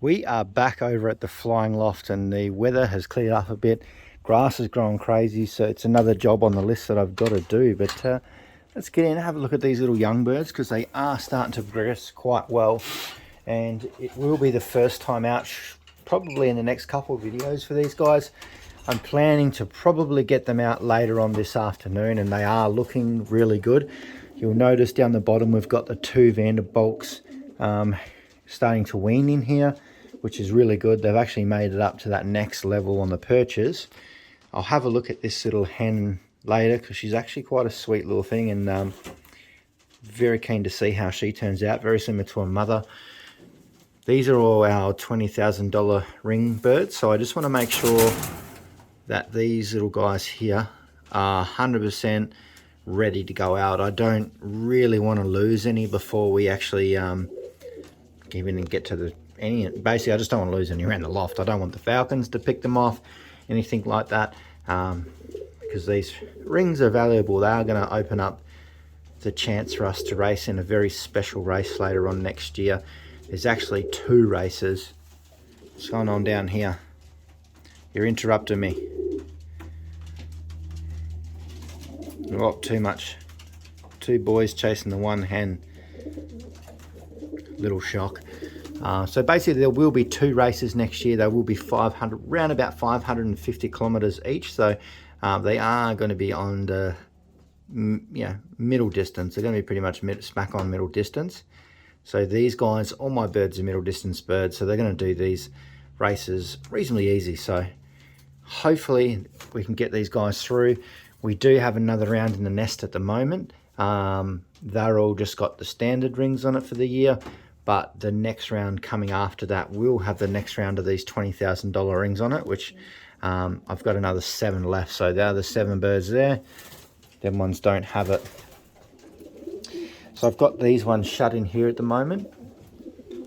We are back over at the Flying Loft and the weather has cleared up a bit. Grass is growing crazy, so it's another job on the list that I've got to do. But let's get in and have a look at these little young birds because they are starting to progress quite well. And it will be the first time out, probably in the next couple of videos for these guys. I'm planning to probably get them out later on this afternoon, and they are looking really good. You'll notice down the bottom we've got the two Vanderbilks starting to wean in here, which is really good. They've actually made it up to that next level on the perches. I'll have a look at this little hen later because she's actually quite a sweet little thing, and very keen to see how she turns out. Very similar to her mother. These are all our $20,000 ring birds, so I just want to make sure that these little guys here are 100% ready to go out. I don't really want to lose any before we actually even get to basically I just don't want to lose any around the loft. I don't want the falcons to pick them off, anything like that, because these rings are valuable. They are going to open up the chance for us to race in a very special race later on next year. There's actually 2 races. What's going on down here? You're interrupting me. Oh, too much. 2 boys chasing the one hen. Little shock. So basically there will be 2 races next year. They will be 500, around about 550 kilometers each. So they are going to be on the middle distance. They're going to be pretty much smack on middle distance. So these guys, all my birds are middle distance birds. So they're going to do these races reasonably easy. So hopefully we can get these guys through. We do have another round in the nest at the moment. They're all just got the standard rings on it for the year. But the next round coming after that will have the next round of these $20,000 rings on it, which I've got another 7 left. So there are the 7 birds there. Them ones don't have it. So I've got these ones shut in here at the moment,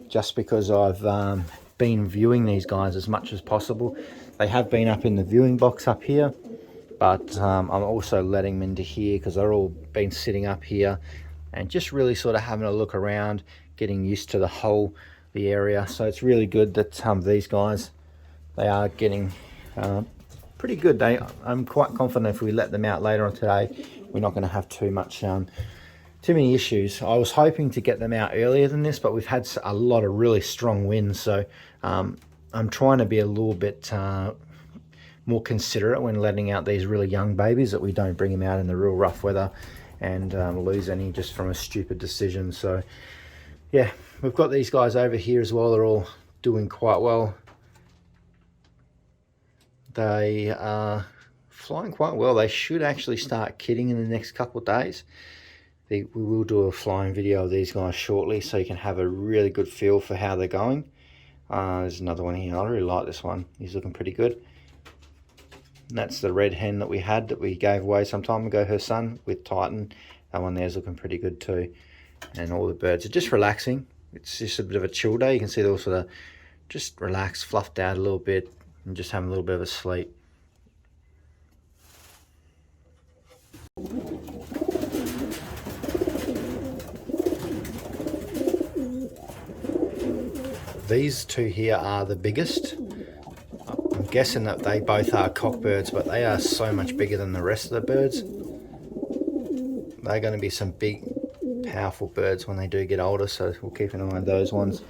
just because I've been viewing these guys as much as possible. They have been up in the viewing box up here, but I'm also letting them into here because they're all been sitting up here and just really sort of having a look around, getting used to the area. So it's really good that these guys, they are getting pretty good. I'm quite confident if we let them out later on today, we're not going to have too many issues. I was hoping to get them out earlier than this, but we've had a lot of really strong winds. So I'm trying to be a little bit more considerate when letting out these really young babies, that we don't bring them out in the real rough weather and lose any just from a stupid decision. So yeah, we've got these guys over here as well. They're all doing quite well. They are flying quite well. They should actually start kidding in the next couple of days. We will do a flying video of these guys shortly so you can have a really good feel for how they're going. There's another one here. I really like this one. He's looking pretty good. And that's the red hen that we had that we gave away some time ago, her son, with Titan. That one there's looking pretty good too. And all the birds are just relaxing. It's just a bit of a chill day. You can see they're all sort of just relaxed, fluffed out a little bit, and just having a little bit of a sleep. These 2 here are the biggest. I'm guessing that they both are cockbirds, but they are so much bigger than the rest of the birds. They're going to be some big, powerful birds when they do get older, so we'll keep an eye on those ones.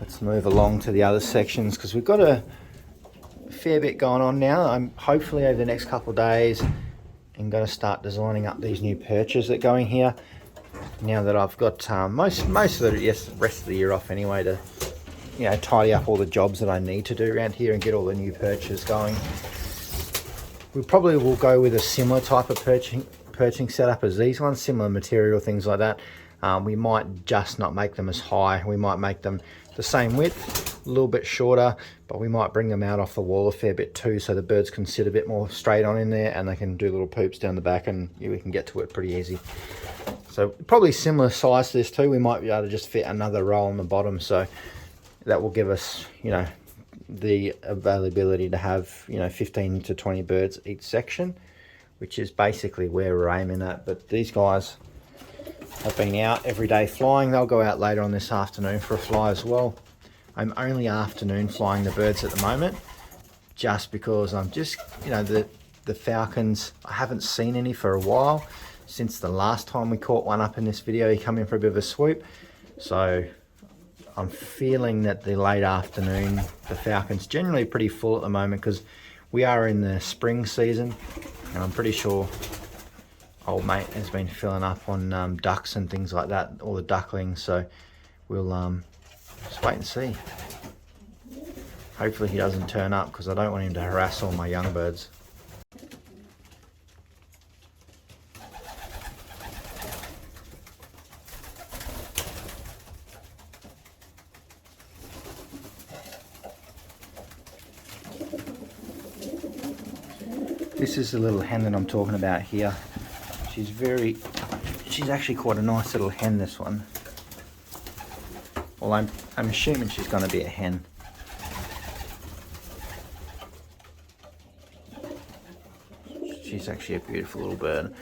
Let's move along to the other sections because we've got a fair bit going on now. I'm hopefully over the next couple of days I'm going to start designing up these new perches that go in here. Now that I've got most of the rest of the year off anyway, to tidy up all the jobs that I need to do around here and get all the new perches going. We probably will go with a similar type of perching setup as these ones, similar material, things like that. We might just not make them as high. We might make them the same width, a little bit shorter, but we might bring them out off the wall a fair bit too, so the birds can sit a bit more straight on in there and they can do little poops down the back, and we can get to it pretty easy. So probably similar size to this too. We might be able to just fit another row on the bottom, so that will give us, the availability to have, 15 to 20 birds each section, which is basically where we're aiming at. But these guys have been out every day flying. They'll go out later on this afternoon for a fly as well. I'm only afternoon flying the birds at the moment, just because I'm just, you know, the falcons, I haven't seen any for a while. Since the last time we caught one up in this video, he come in for a bit of a swoop. So I'm feeling that the late afternoon, the falcon's generally pretty full at the moment because we are in the spring season, and I'm pretty sure old mate has been filling up on ducks and things like that, all the ducklings. So we'll just wait and see. Hopefully he doesn't turn up because I don't want him to harass all my young birds. This is the little hen that I'm talking about here. She's actually quite a nice little hen, this one. Well, I'm assuming she's going to be a hen. She's actually a beautiful little bird.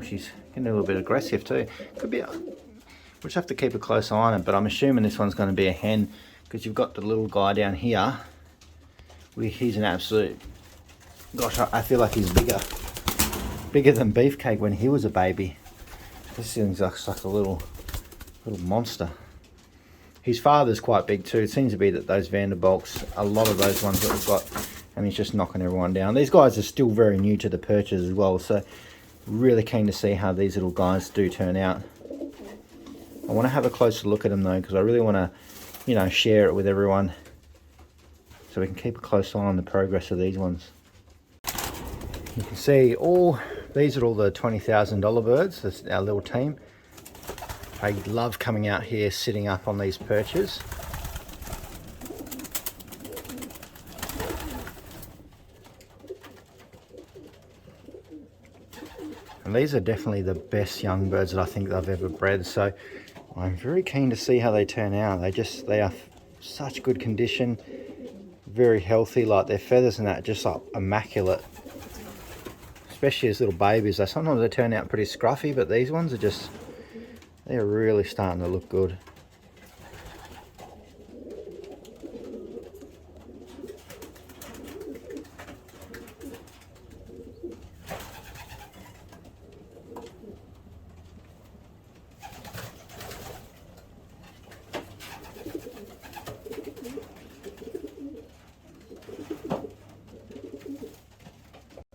She's getting a little bit aggressive too. Could be. We'll just have to keep a close eye on it, but I'm assuming this one's going to be a hen because you've got the little guy down here. He's an absolute. Gosh, I feel like he's bigger than Beefcake when he was a baby. This thing's like a little monster. His father's quite big too. It seems to be that those Vanderbilts, a lot of those ones that we've got, and he's just knocking everyone down. These guys are still very new to the perches as well, so really keen to see how these little guys do turn out. I want to have a closer look at them though, because I really want to, you know, share it with everyone so we can keep a close eye on the progress of these ones. You can see these are all the $20,000 birds. That's our little team. I love coming out here, sitting up on these perches. And these are definitely the best young birds that I think I've ever bred. So I'm very keen to see how they turn out. They are such good condition, very healthy. Like their feathers and that, just like immaculate. Especially as little babies. Sometimes they turn out pretty scruffy, but these ones are they're really starting to look good.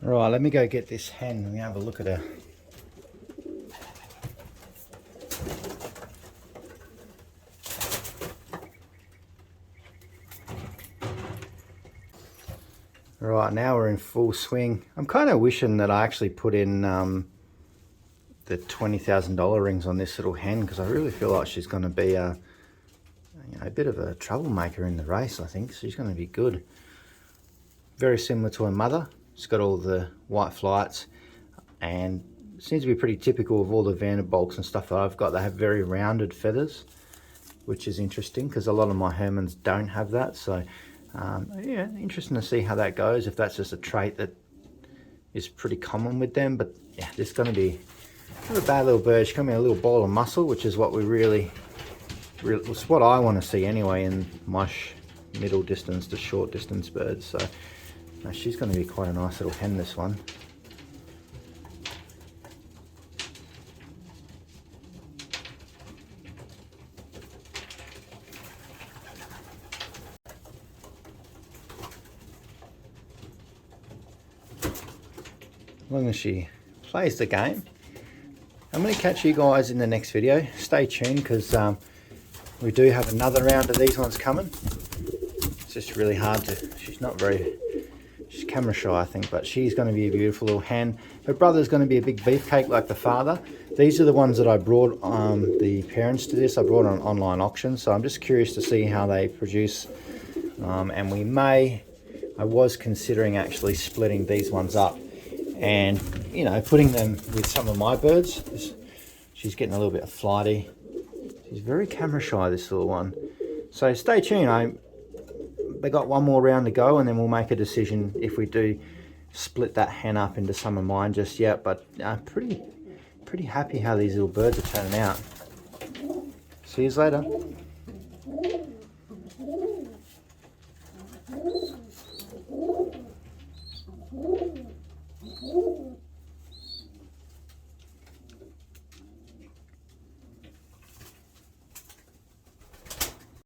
Right, let me go get this hen and have a look at her. Right, now we're in full swing. I'm kind of wishing that I actually put in the $20,000 rings on this little hen, because I really feel like she's going to be a bit of a troublemaker in the race. I think she's going to be good. Very similar to her mother. She's got all the white flights and seems to be pretty typical of all the Vanderbilts and stuff that I've got. They have very rounded feathers, which is interesting because a lot of my Hermans don't have that. So yeah, interesting to see how that goes, if that's just a trait that is pretty common with them. But yeah, this is going to be not a bad little bird. She's going to be a little ball of muscle, which is what we really it's what I want to see anyway in my middle distance to short distance birds. So she's going to be quite a nice little hen, this one. As long as she plays the game. I'm going to catch you guys in the next video. Stay tuned because we do have another round of these ones coming. It's just really hard to, she's camera shy, I think, but she's going to be a beautiful little hen. Her brother's going to be a big beefcake like the father. These are the ones that I brought the parents to this. I brought on online auction, so I'm just curious to see how they produce. And I was considering actually splitting these ones up and, you know, putting them with some of my birds. She's getting a little bit flighty. She's very camera shy, this little one. So stay tuned. They got one more round to go, and then we'll make a decision if we do split that hen up into some of mine just yet. But pretty happy how these little birds are turning out. See you later.